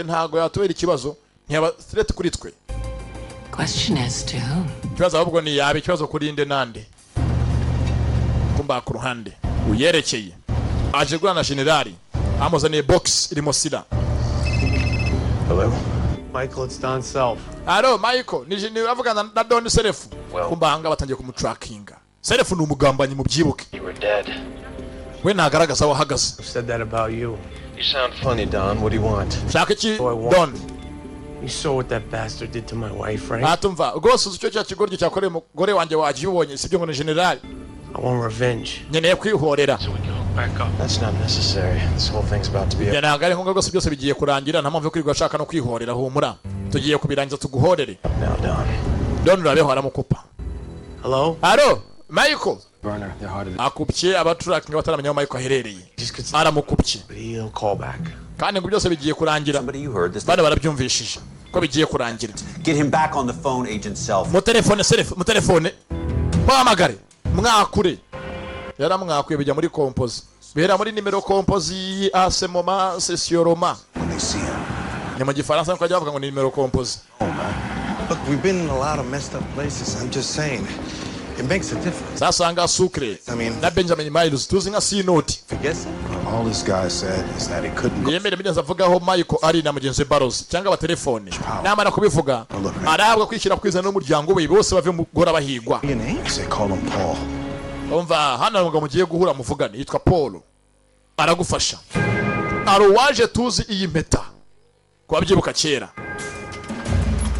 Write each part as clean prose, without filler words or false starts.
twe ntago yatubera ikibazo ntiyaba threat kuri twe. Question is to whom? Ikibazo ahubwo ni yabe ikibazo kuri nde nande. Kumba ku ruhande uyerekeye aje gurana generali amuzaniye box irimo sida. Hello Michael, it's Don Self. Hello Michael, ni avugana na Don Self. Kumba hanga batangiye kumutrackinga. Self ni umugambanyi mu byibuke. You were dead. We nagaragaza wahagaze. Who said that about you? You sound funny, Don. What do you want? Shaka ki Don. You saw what that bastard did to my wife, right? Atumva gose ucyo cya kigoryo cyakoreye umugore wanjye waje ubonye sibyo ngo ni generali. I want revenge. Nyeneye kwihorera. So we can hook back up. That's not necessary. This whole thing's about to be. Yana ngari ngo gose byose bigiye kurangira nta mpamvu yo kwirwa ashaka no kwihorera humura. Tugiye kubirangiza tuguhorere. Now, Don. Don rabeho aramukupa. Hello? Hello Michael. Burner, they're harder. Akupye abatracking bataramenya Michael aherereye. Aramukupye. He'll call back. Kandi ngo byose bigiye kurangira. Bana barabyumvishije ko bigiye kurangira. Get him back on the phone, Agent Self. Mu telefone. Bahamagare. Mwakure. Yara mwakwiye bijya muri compose. Bihera muri nimero compose asemoma sesioroma. Ni mu gifaransa ko bavuga ngo ni nimero compose. Look, we've been in a lot of messed up places. I'm just saying. It makes a difference. Sasanga Sucre. Na Benjamin Miles tuzi nka C note. All this guy said is that he couldn't go. Yemere bidaza avuga ho Michael ari na mugenzi Barros cyangwa abatelefone. Namara kubivuga arabwa kwishyira kwizana n'umuryango we bose bave mu gora bahigwa. They call him Paul. Umva hano ngo mugiye guhura muvugane yitwa Paul. Aragufasha. Aruwaje tuzi iyi mpeta. Kwa byibuka kera.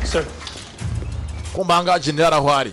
Sir. Kumbanga general aho ari.